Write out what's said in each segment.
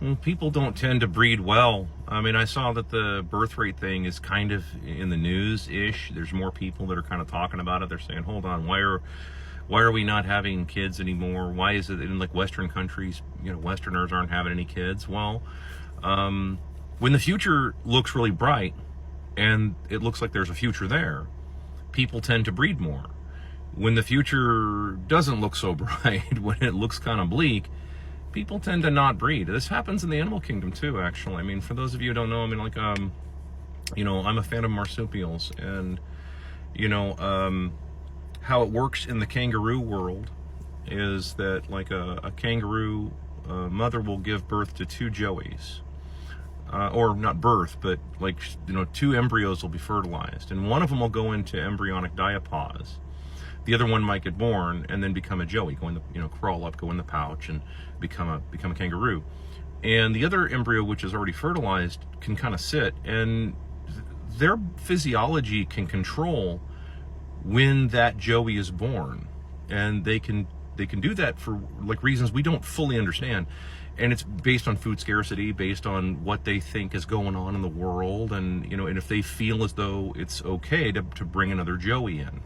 Well, people don't tend to breed well. I mean, I saw that the birth rate thing is kind of in the news-ish. There's more people that are kind of talking about it. They're saying, hold on, why are we not having kids anymore? Why is it in like Western countries, Westerners aren't having any kids? Well, when the future looks really bright and it looks like there's a future there, people tend to breed more. When the future doesn't look so bright, when it looks kind of bleak, people tend to not breed. This happens in the animal kingdom too, actually. I mean, for those of you who don't know, I mean, like, I'm a fan of marsupials, and, how it works in the kangaroo world is that, like, a kangaroo mother will give birth to two joeys. Or not birth, but like, two embryos will be fertilized, and one of them will go into embryonic diapause. The other one might get born and then become a joey, go in the, crawl up, go in the pouch, and become a kangaroo. And the other embryo, which is already fertilized, can kind of sit, and their physiology can control when that joey is born, and they can do that for like reasons we don't fully understand. And it's based on food scarcity, based on what they think is going on in the world, and and if they feel as though it's okay to bring another joey in.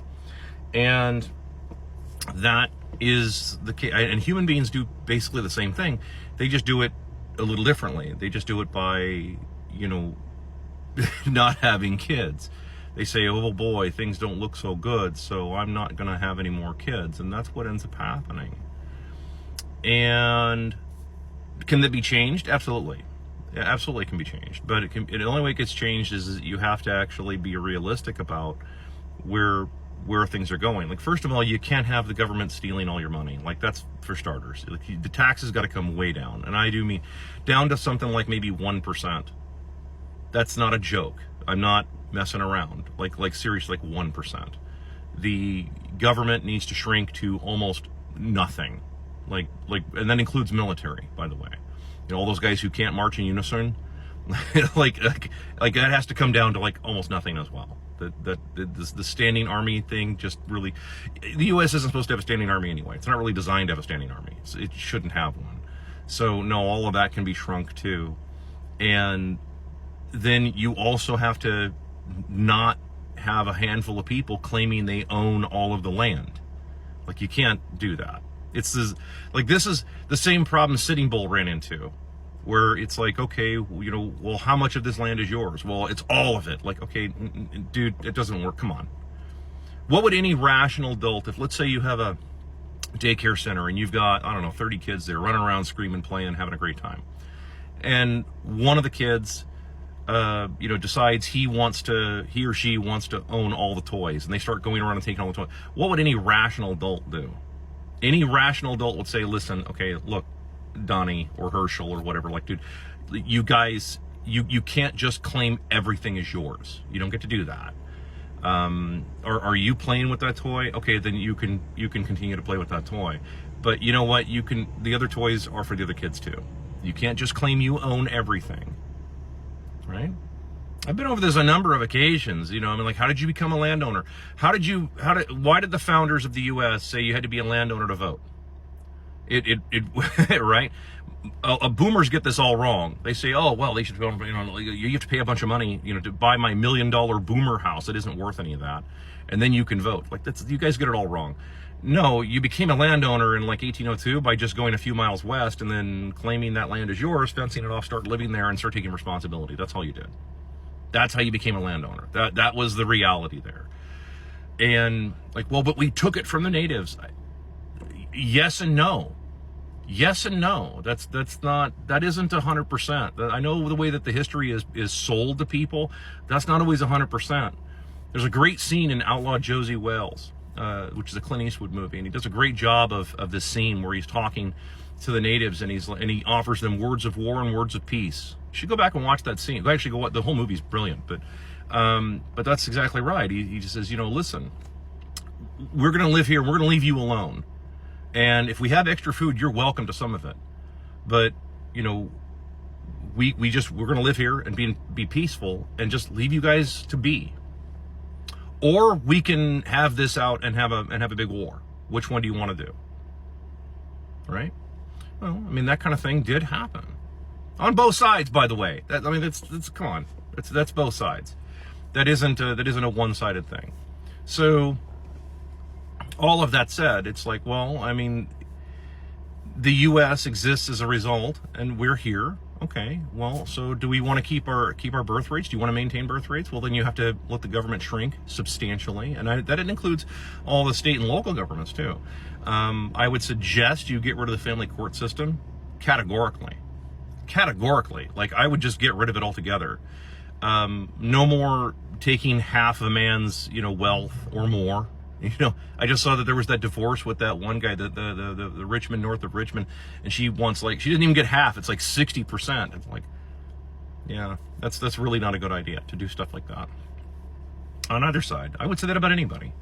And that is the case. And human beings do basically the same thing. They just do it a little differently. They just do it by, not having kids. They say, oh boy, things don't look so good, so I'm not going to have any more kids. And that's what ends up happening. And can that be changed? Absolutely. Yeah, absolutely can be changed. But the only way it gets changed is that you have to actually be realistic about where things are going. Like, first of all, you can't have the government stealing all your money. Like, that's for starters. Like, the taxes got to come way down. And I do mean down to something like maybe 1%. That's not a joke. I'm not messing around. Like seriously, like 1%. The government needs to shrink to almost nothing. Like, and that includes military, by the way. All those guys who can't march in unison, like that has to come down to like almost nothing as well. The standing army thing just really, the U.S. isn't supposed to have a standing army anyway. It's not really designed to have a standing army. It shouldn't have one. So no, all of that can be shrunk too. And then you also have to not have a handful of people claiming they own all of the land. Like, you can't do that. This is the same problem Sitting Bull ran into, where it's like, okay, well, how much of this land is yours? Well, it's all of it. Like, okay, dude, it doesn't work. Come on. What would any rational adult, if let's say you have a daycare center and you've got, 30 kids there running around, screaming, playing, having a great time, and one of the kids, decides he or she wants to own all the toys, and they start going around and taking all the toys. What would any rational adult do? Any rational adult would say, listen, okay, look, Donnie or Herschel or whatever, like, dude, you guys, you can't just claim everything is yours. You don't get to do that. Are you playing with that toy? Okay, then you can continue to play with that toy. But you know what? The other toys are for the other kids too. You can't just claim you own everything, right? I've been over this a number of occasions. Like, how did you become a landowner? Why did the founders of the U.S. say you had to be a landowner to vote? Right? Boomers get this all wrong. They say, oh, well, they should, you have to pay a bunch of money, to buy my $1 million boomer house. It isn't worth any of that. And then you can vote. Like, you guys get it all wrong. No, you became a landowner in like 1802 by just going a few miles west and then claiming that land is yours, fencing it off, start living there, and start taking responsibility. That's all you did. That's how you became a landowner. That was the reality there. And like, well, but we took it from the natives. Yes and no. Yes and no. That isn't 100%. I know the way that the history is sold to people, that's not always 100%. There's a great scene in Outlaw Josie Wales, which is a Clint Eastwood movie, and he does a great job of this scene where he's talking to the natives, and he offers them words of war and words of peace. You should go back and watch that scene. Actually, the whole movie's brilliant, but that's exactly right. He just says, listen, we're going to live here. We're going to leave you alone. And if we have extra food, you're welcome to some of it. But, we're going to live here and be peaceful and just leave you guys to be. Or we can have this out and have a big war. Which one do you want to do? Right? Well, that kind of thing did happen. On both sides, by the way. I mean, that's come on. That's both sides. That isn't a one-sided thing. So, all of that said, it's like, well, I mean, the U.S. exists as a result, and we're here. Okay, well, so do we want to keep our birth rates? Do you want to maintain birth rates? Well, then you have to let the government shrink substantially, and that includes all the state and local governments too. I would suggest you get rid of the family court system categorically. Like, I would just get rid of it altogether. No more taking half a man's, wealth or more. I just saw that there was that divorce with that one guy, the Richmond, north of Richmond, and she wants, like, she didn't even get half. It's like 60%. It's like, yeah, that's really not a good idea to do stuff like that. On either side, I would say that about anybody.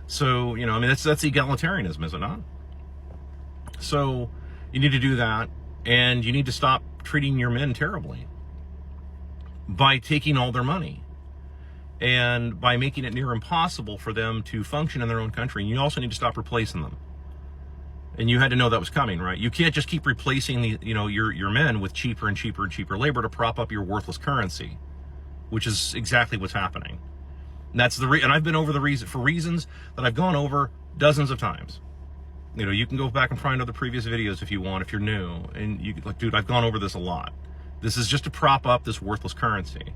So, I mean, that's egalitarianism, is it not? So, you need to do that, and you need to stop treating your men terribly by taking all their money and by making it near impossible for them to function in their own country. And you also need to stop replacing them. And you had to know that was coming, right? You can't just keep replacing your men with cheaper and cheaper and cheaper labor to prop up your worthless currency, which is exactly what's happening. And that's and I've been over the reason for reasons that I've gone over dozens of times. You can go back and find other previous videos if you want, if you're new. And you like, dude, I've gone over this a lot. This is just to prop up this worthless currency.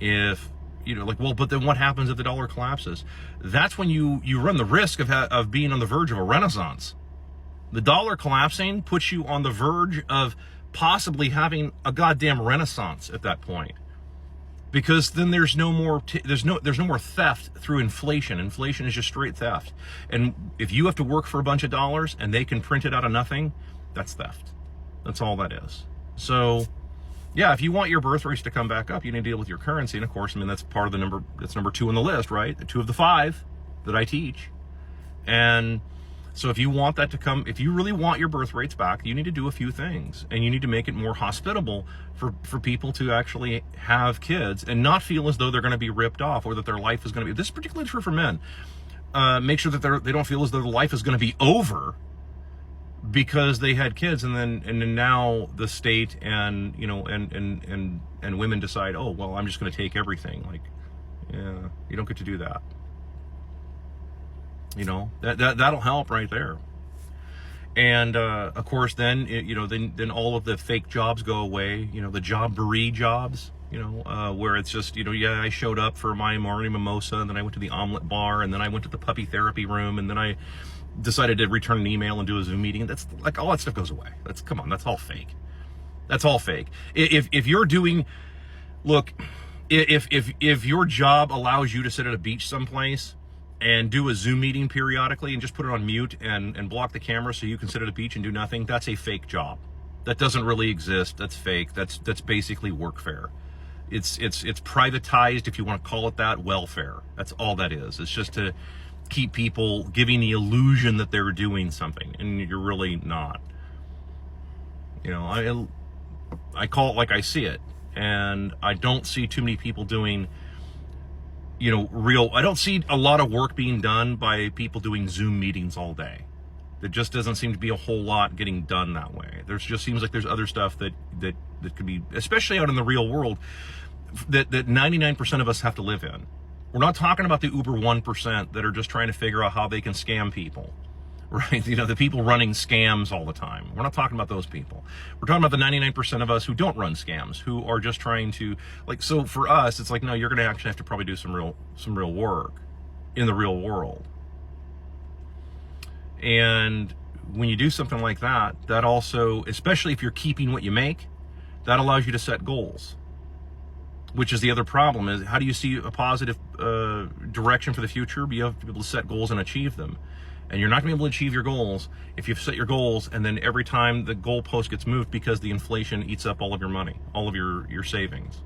If, well, but then what happens if the dollar collapses? That's when you run the risk of being on the verge of a renaissance. The dollar collapsing puts you on the verge of possibly having a goddamn renaissance at that point. Because then there's no more there's no more theft through inflation. Inflation is just straight theft. And if you have to work for a bunch of dollars and they can print it out of nothing, that's theft. That's all that is. So, yeah, if you want your birth rates to come back up, you need to deal with your currency. And of course, that's part of that's number 2 on the list, right? The 2 of the 5 that I teach. And so if you want that to come, if you really want your birth rates back, you need to do a few things, and you need to make it more hospitable for people to actually have kids and not feel as though they're going to be ripped off or that their life is going to be, this is particularly true for men. Make sure that they don't feel as though their life is going to be over because they had kids, and then now the state and women decide, oh, well, I'm just going to take everything. Like, yeah, you don't get to do that. That'll help right there. And of course, then then all of the fake jobs go away. The jobbery jobs. Where it's just I showed up for my morning mimosa, and then I went to the omelet bar, and then I went to the puppy therapy room, and then I decided to return an email and do a Zoom meeting. That's like all that stuff goes away. That's all fake. That's all fake. If you're doing, look, if your job allows you to sit at a beach someplace and do a Zoom meeting periodically and just put it on mute and block the camera so you can sit at a beach and do nothing, that's a fake job. That doesn't really exist. That's fake. That's basically workfare. It's privatized, if you want to call it that, welfare. That's all that is. It's just to keep people giving the illusion that they're doing something, and you're really not. I call it like I see it, and I don't see too many people doing I don't see a lot of work being done by people doing Zoom meetings all day. There just doesn't seem to be a whole lot getting done that way. There just seems like there's other stuff that could be, especially out in the real world, that 99% of us have to live in. We're not talking about the uber 1% that are just trying to figure out how they can scam people, right? The people running scams all the time. We're not talking about those people. We're talking about the 99% of us who don't run scams, who are just trying to, so for us, it's like, no, you're going to actually have to probably do some real work in the real world. And when you do something like that, that also, especially if you're keeping what you make, that allows you to set goals, which is the other problem. Is how do you see a positive direction for the future? You have to be able to set goals and achieve them. And you're not going to be able to achieve your goals if you set your goals and then every time the goalpost gets moved because the inflation eats up all of your money, all of your savings.